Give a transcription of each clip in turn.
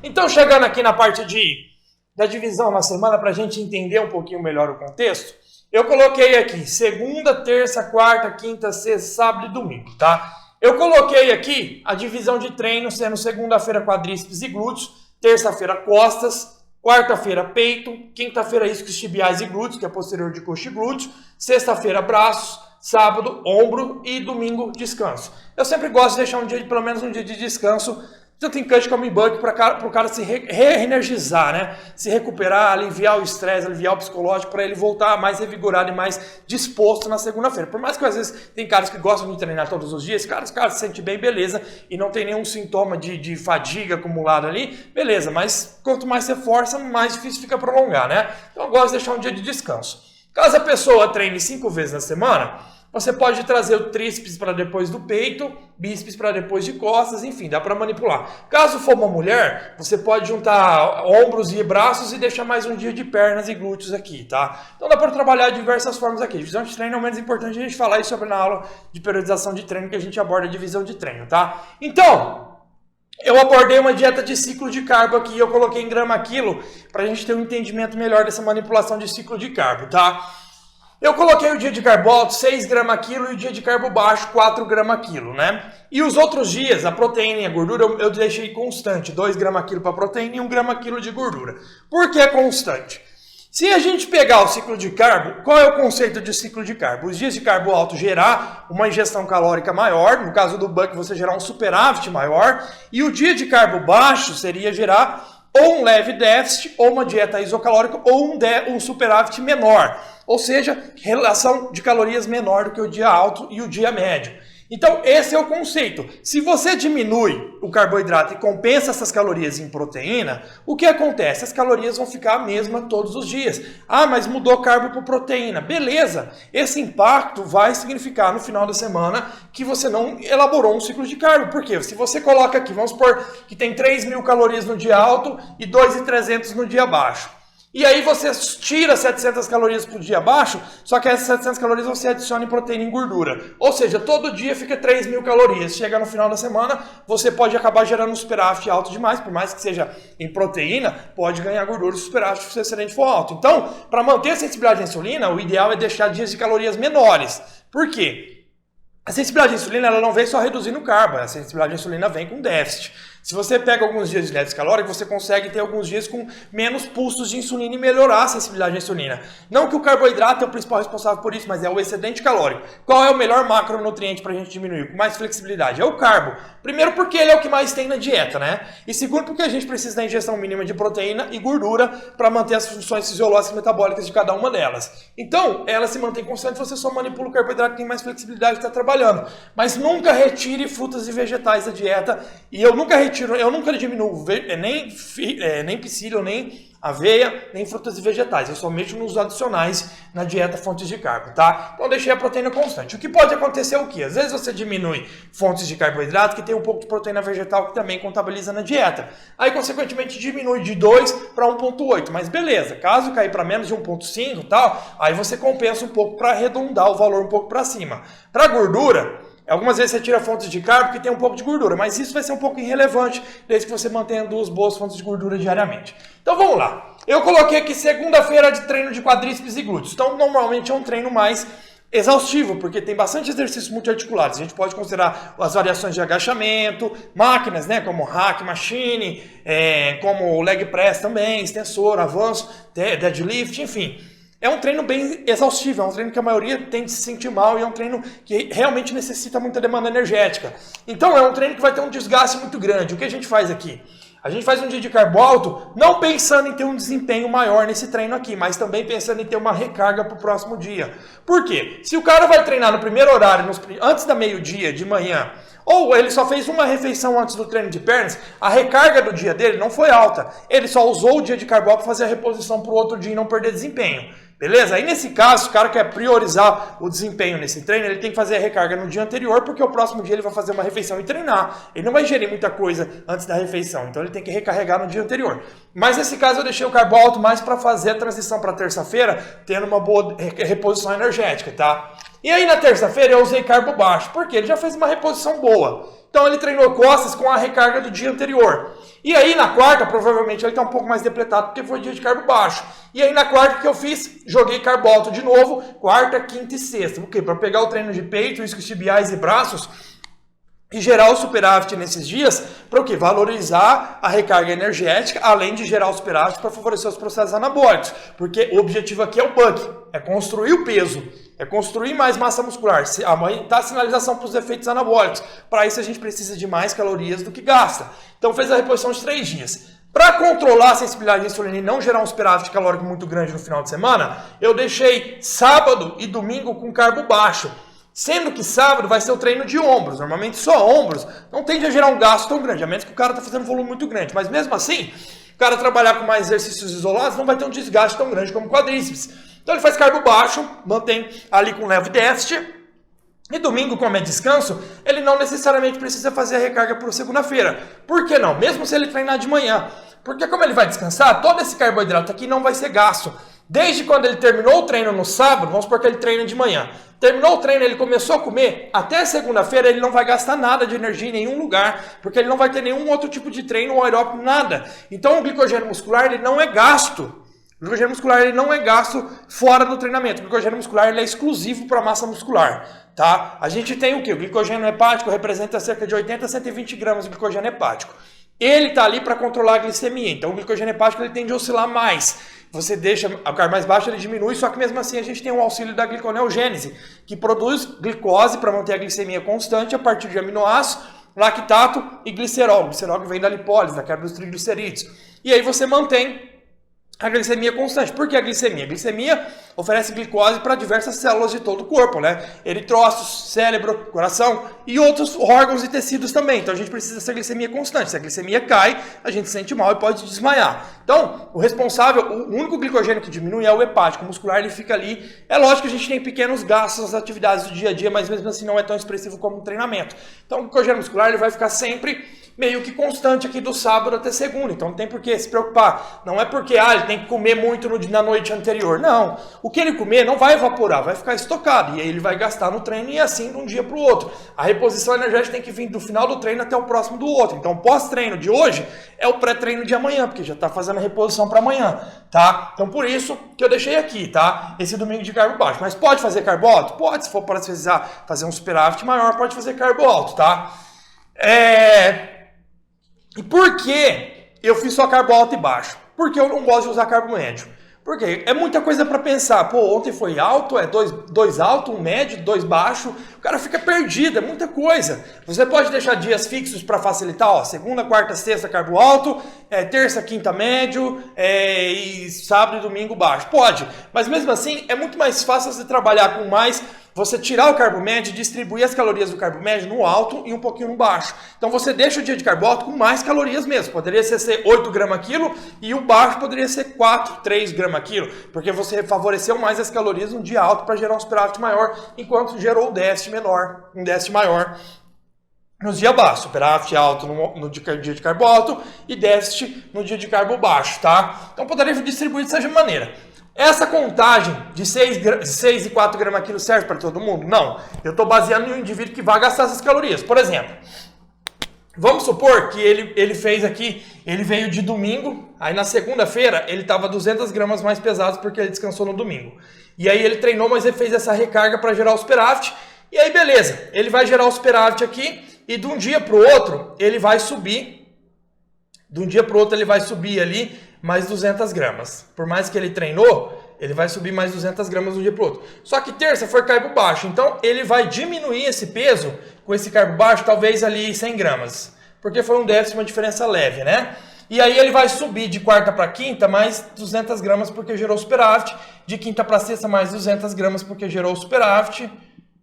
Então, chegando aqui na parte da divisão na semana, para a gente entender um pouquinho melhor o contexto, eu coloquei aqui segunda, terça, quarta, quinta, sexta, sábado e domingo, tá? Eu coloquei aqui a divisão de treino sendo segunda-feira quadríceps e glúteos, terça-feira costas, quarta-feira peito, quinta-feira isquiotibiais e glúteos, que é posterior de coxa e glúteo, sexta-feira braços, sábado ombro e domingo descanso. Eu sempre gosto de deixar pelo menos um dia de descanso, tanto em cut como em bulk, para o cara se reenergizar, né? Se recuperar, aliviar o estresse, aliviar o psicológico, para ele voltar mais revigorado e mais disposto na segunda-feira. Por mais que às vezes tem caras que gostam de treinar todos os dias, os caras se sentem bem, beleza, e não tem nenhum sintoma de fadiga acumulado ali, beleza, mas quanto mais você força, mais difícil fica prolongar, né? Então eu gosto de deixar um dia de descanso. Caso a pessoa treine 5 vezes na semana, você pode trazer o tríceps para depois do peito, bíceps para depois de costas, enfim, dá para manipular. Caso for uma mulher, você pode juntar ombros e braços e deixar mais um dia de pernas e glúteos aqui, tá? Então dá para trabalhar de diversas formas aqui. Divisão de treino é o menos importante a gente falar isso sobre na aula de periodização de treino que a gente aborda a divisão de treino, tá? Então, eu abordei uma dieta de ciclo de carbo aqui, eu coloquei em grama-quilo para a gente ter um entendimento melhor dessa manipulação de ciclo de carbo, tá? Eu coloquei o dia de carbo alto 6 gramas quilo e o dia de carbo baixo 4 gramas quilo, né? E os outros dias, a proteína e a gordura, eu deixei constante, 2 gramas quilo para proteína e 1 grama quilo de gordura. Por que constante? Se a gente pegar o ciclo de carbo, qual é o conceito de ciclo de carbo? Os dias de carbo alto gerar uma ingestão calórica maior, no caso do bulk você gerar um superávit maior, e o dia de carbo baixo seria gerar ou um leve déficit, ou uma dieta isocalórica, ou um superávit menor. Ou seja, relação de calorias menor do que o dia alto e o dia médio. Então, esse é o conceito. Se você diminui o carboidrato e compensa essas calorias em proteína, o que acontece? As calorias vão ficar a mesma todos os dias. Ah, mas mudou carbo por proteína. Beleza. Esse impacto vai significar no final da semana que você não elaborou um ciclo de carbo. Por quê? Se você coloca aqui, vamos supor que tem 3.000 calorias no dia alto e 2.300 no dia baixo. E aí você tira 700 calorias por dia abaixo, só que essas 700 calorias você adiciona em proteína e em gordura. Ou seja, todo dia fica 3.000 calorias. Chega no final da semana, você pode acabar gerando um superávit alto demais, por mais que seja em proteína, pode ganhar gordura se o superávit se o excedente for alto. Então, para manter a sensibilidade à insulina, o ideal é deixar dias de calorias menores. Por quê? A sensibilidade à insulina ela não vem só reduzindo o carbo, a sensibilidade à insulina vem com déficit. Se você pega alguns dias de déficit calórico, você consegue ter alguns dias com menos pulsos de insulina e melhorar a sensibilidade à insulina. Não que o carboidrato é o principal responsável por isso, mas é o excedente calórico. Qual é o melhor macronutriente para a gente diminuir com mais flexibilidade? É o carbo. Primeiro porque ele é o que mais tem na dieta, né? E segundo porque a gente precisa da ingestão mínima de proteína e gordura para manter as funções fisiológicas e metabólicas de cada uma delas. Então, ela se mantém constante, você só manipula o carboidrato que tem mais flexibilidade e está trabalhando. Mas nunca retire frutas e vegetais da dieta. E eu nunca diminuo nem psyllium, nem aveia, nem frutas e vegetais. Eu só mexo nos adicionais na dieta fontes de carbo, tá? Então deixei a proteína constante. O que pode acontecer é o quê? Às vezes você diminui fontes de carboidrato que tem um pouco de proteína vegetal que também contabiliza na dieta. Aí, consequentemente, diminui de 2 para 1,8. Mas beleza, caso cair para menos de 1,5 e tal, aí você compensa um pouco para arredondar o valor um pouco para cima. Para gordura, algumas vezes você tira fontes de carbo que tem um pouco de gordura, mas isso vai ser um pouco irrelevante desde que você mantenha 2 boas fontes de gordura diariamente. Então vamos lá. Eu coloquei aqui segunda-feira de treino de quadríceps e glúteos. Então normalmente é um treino mais exaustivo, porque tem bastante exercícios multiarticulares. A gente pode considerar as variações de agachamento, máquinas, né, como hack machine, como leg press também, extensor, avanço, deadlift, enfim. É um treino bem exaustivo, é um treino que a maioria tende a se sentir mal e é um treino que realmente necessita muita demanda energética. Então é um treino que vai ter um desgaste muito grande. O que a gente faz aqui? A gente faz um dia de carbo alto, não pensando em ter um desempenho maior nesse treino aqui, mas também pensando em ter uma recarga para o próximo dia. Por quê? Se o cara vai treinar no primeiro horário, antes da meio-dia, de manhã, ou ele só fez uma refeição antes do treino de pernas, a recarga do dia dele não foi alta. Ele só usou o dia de carbo alto para fazer a reposição para o outro dia e não perder desempenho. Beleza? Aí nesse caso, o cara quer priorizar o desempenho nesse treino, ele tem que fazer a recarga no dia anterior, porque o próximo dia ele vai fazer uma refeição e treinar. Ele não vai ingerir muita coisa antes da refeição, então ele tem que recarregar no dia anterior. Mas nesse caso eu deixei o carbo alto mais para fazer a transição para terça-feira, tendo uma boa reposição energética, tá? E aí na terça-feira eu usei carbo baixo, porque ele já fez uma reposição boa. Então ele treinou costas com a recarga do dia anterior. E aí na quarta, provavelmente ele está um pouco mais depletado porque foi dia de carbo baixo. E aí na quarta que eu fiz, joguei carbo alto de novo, quarta, quinta e sexta. Por quê? Para pegar o treino de peito, isquiotibiais e braços e gerar o superávit nesses dias, para o quê? Valorizar a recarga energética, além de gerar o superávit para favorecer os processos anabólicos. Porque o objetivo aqui é o buck, é construir o peso, é construir mais massa muscular. Amanhã está a sinalização para os efeitos anabólicos. Para isso a gente precisa de mais calorias do que gasta. Então fez a reposição de 3 dias. Para controlar a sensibilidade de insulina e não gerar um superávit calórico muito grande no final de semana, eu deixei sábado e domingo com carbo baixo. Sendo que sábado vai ser o treino de ombros. Normalmente só ombros não tende a gerar um gasto tão grande, a menos que o cara está fazendo um volume muito grande. Mas mesmo assim, o cara trabalhar com mais exercícios isolados não vai ter um desgaste tão grande como quadríceps. Então ele faz carbo baixo, mantém ali com leve déficit. E domingo, como é descanso, ele não necessariamente precisa fazer a recarga por segunda-feira. Por que não? Mesmo se ele treinar de manhã. Porque como ele vai descansar, todo esse carboidrato aqui não vai ser gasto. Desde quando ele terminou o treino no sábado, vamos supor que ele treina de manhã. Terminou o treino, ele começou a comer, até segunda-feira ele não vai gastar nada de energia em nenhum lugar, porque ele não vai ter nenhum outro tipo de treino ou aeróbico, nada. Então o glicogênio muscular ele não é gasto. O glicogênio muscular ele não é gasto fora do treinamento. O glicogênio muscular ele é exclusivo para a massa muscular. Tá? A gente tem o quê? O glicogênio hepático representa cerca de 80 a 120 gramas de glicogênio hepático. Ele está ali para controlar a glicemia, então o glicogênio hepático ele tende a oscilar mais. Você deixa a carga mais baixa, ele diminui, só que mesmo assim a gente tem um auxílio da gliconeogênese, que produz glicose para manter a glicemia constante a partir de aminoácidos, lactato e glicerol. O glicerol que vem da lipólise, da quebra dos triglicerídeos. E aí você mantém a glicemia constante. Por que a glicemia? A glicemia oferece glicose para diversas células de todo o corpo, né? Eritrócitos, cérebro, coração e outros órgãos e tecidos também. Então a gente precisa dessa glicemia constante. Se a glicemia cai, a gente se sente mal e pode desmaiar. Então, o responsável, o único glicogênio que diminui é o hepático. O muscular ele fica ali. É lógico que a gente tem pequenos gastos nas atividades do dia a dia, mas mesmo assim não é tão expressivo como um treinamento. Então o glicogênio muscular ele vai ficar sempre meio que constante aqui do sábado até segunda, então não tem por que se preocupar. Não é porque ele tem que comer muito na noite anterior, não. O que ele comer não vai evaporar, vai ficar estocado, e aí ele vai gastar no treino e assim de um dia para o outro. A reposição energética tem que vir do final do treino até o próximo do outro. Então pós-treino de hoje é o pré-treino de amanhã, porque já está fazendo a reposição para amanhã, tá? Então por isso que eu deixei aqui, tá? Esse domingo de carbo baixo. Mas pode fazer carbo alto? Pode, se for para precisar fazer um superávit maior, pode fazer carbo alto, tá? E por que eu fiz só carbo alto e baixo? Porque eu não gosto de usar carbo médio. Porque é muita coisa para pensar. Pô, ontem foi alto, dois alto, um médio, 2 baixo. O cara fica perdido, é muita coisa. Você pode deixar dias fixos para facilitar, ó, segunda, quarta, sexta carbo alto, terça, quinta médio, e sábado e domingo baixo. Pode, mas mesmo assim é muito mais fácil você trabalhar com mais. Você tirar o carbo médio e distribuir as calorias do carbo médio no alto e um pouquinho no baixo. Então você deixa o dia de carbo alto com mais calorias mesmo. Poderia ser 8 gramas quilo e o baixo poderia ser 4, 3 gramas quilo. Porque você favoreceu mais as calorias no dia alto para gerar um superávit maior, enquanto gerou o déficit menor, um déficit maior nos dias baixos. Superávit alto no dia de carbo alto e déficit no dia de carbo baixo, tá? Então poderia distribuir dessa maneira. Essa contagem de 6 e 4 gramas quilo serve para todo mundo? Não. Eu estou baseando em um indivíduo que vai gastar essas calorias. Por exemplo, vamos supor que ele fez aqui, ele veio de domingo, aí na segunda-feira ele estava 200 gramas mais pesado porque ele descansou no domingo. E aí ele treinou, mas ele fez essa recarga para gerar o superávit. E aí beleza, ele vai gerar o superávit aqui e de um dia para o outro ele vai subir. De um dia para o outro ele vai subir ali mais 200 gramas. Por mais que ele treinou, ele vai subir mais 200 gramas de um dia para o outro. Só que terça foi carbo baixo, então ele vai diminuir esse peso com esse carbo baixo, talvez ali 100 gramas. Porque foi um déficit, uma diferença leve, né? E aí ele vai subir de quarta para quinta mais 200 gramas porque gerou superávit. De quinta para sexta mais 200 gramas porque gerou superávit.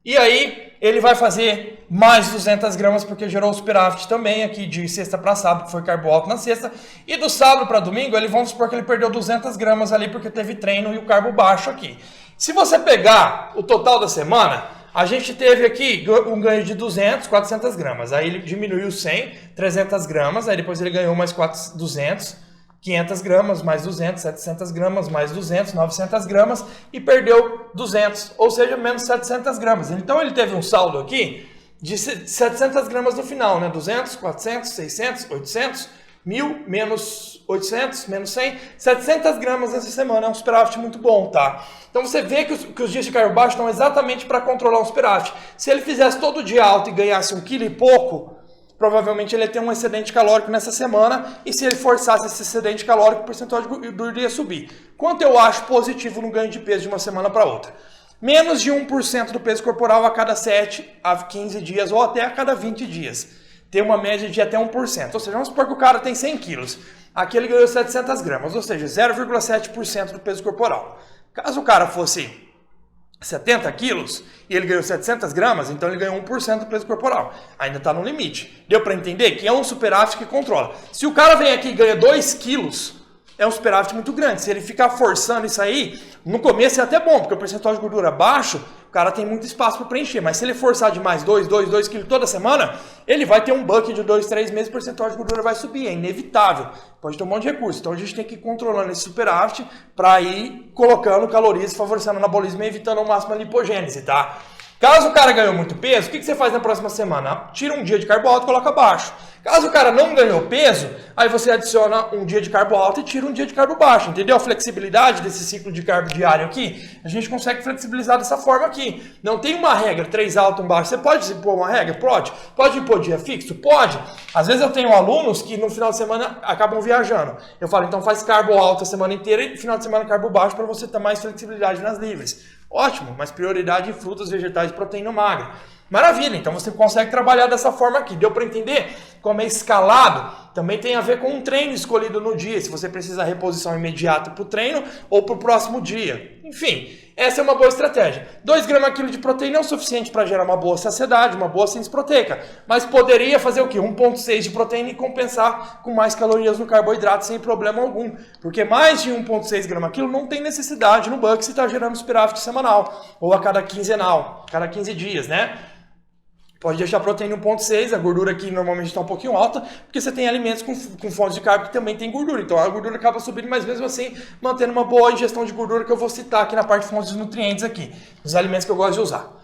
E aí ele vai fazer mais 200 gramas porque gerou superávit também aqui de sexta para sábado, que foi carbo alto na sexta. E do sábado para domingo, vamos supor que ele perdeu 200 gramas ali porque teve treino e o carbo baixo aqui. Se você pegar o total da semana, a gente teve aqui um ganho de 200, 400 gramas. Aí ele diminuiu 100, 300 gramas, aí depois ele ganhou mais 200, 500 gramas, mais 200, 700 gramas, mais 200, 900 gramas e perdeu 200, ou seja, menos 700 gramas. Então ele teve um saldo aqui de 700 gramas no final, né? 200, 400, 600, 800, 1000, menos 800, menos 100, 700 gramas essa semana é um superávit muito bom, tá? Então você vê que os dias de carbo baixo estão exatamente para controlar o superávit. Se ele fizesse todo dia alto e ganhasse 1,5 kg, provavelmente ele ia ter um excedente calórico nessa semana, e se ele forçasse esse excedente calórico, o percentual de gordura ia subir. Quanto eu acho positivo no ganho de peso de uma semana para outra? Menos de 1% do peso corporal a cada 7 a 15 dias ou até a cada 20 dias. Tem uma média de até 1%. Ou seja, vamos supor que o cara tem 100 quilos. Aqui ele ganhou 700 gramas, ou seja, 0,7% do peso corporal. Caso o cara fosse 70 quilos e ele ganhou 700 gramas, então ele ganhou 1% do peso corporal. Ainda está no limite. Deu para entender que é um superávit que controla. Se o cara vem aqui e ganha 2 quilos, é um superávit muito grande. Se ele ficar forçando isso aí, no começo é até bom, porque o percentual de gordura baixo, o cara tem muito espaço para preencher. Mas se ele forçar de mais 2 quilos toda semana, ele vai ter um bucket de 2, 3 meses, o percentual de gordura vai subir. É inevitável. Pode ter um monte de recurso. Então a gente tem que ir controlando esse superávit para ir colocando calorias, favorecendo o anabolismo e evitando ao máximo a lipogênese, tá? Caso o cara ganhou muito peso, o que você faz na próxima semana? Tira um dia de carbo alto e coloca baixo. Caso o cara não ganhou peso, aí você adiciona um dia de carbo alto e tira um dia de carbo baixo. Entendeu a flexibilidade desse ciclo de carbo diário aqui? A gente consegue flexibilizar dessa forma aqui. Não tem uma regra, 3 alto, 1 baixo. Você pode impor uma regra? Pode. Pode impor dia fixo? Pode. Às vezes eu tenho alunos que no final de semana acabam viajando. Eu falo, então faz carbo alto a semana inteira e no final de semana carbo baixo para você ter mais flexibilidade nas livres. Ótimo, mas prioridade em frutas, vegetais e proteína magra. Maravilha, então você consegue trabalhar dessa forma aqui. Deu para entender? Como é escalado, também tem a ver com um treino escolhido no dia, se você precisa de reposição imediata para o treino ou para o próximo dia. Enfim, essa é uma boa estratégia. 2 gramas quilo de proteína é o suficiente para gerar uma boa saciedade, uma boa síntese proteica, mas poderia fazer o quê? 1,6 de proteína e compensar com mais calorias no carboidrato sem problema algum, porque mais de 1,6 gramas quilo não tem necessidade no buck se está gerando superávit semanal, ou a cada quinzenal, a cada 15 dias, né? Pode deixar a proteína 1,6, a gordura aqui normalmente está um pouquinho alta, porque você tem alimentos com fontes de carbo que também tem gordura. Então a gordura acaba subindo, mas mesmo assim mantendo uma boa ingestão de gordura que eu vou citar aqui na parte de fontes de nutrientes aqui, os alimentos que eu gosto de usar.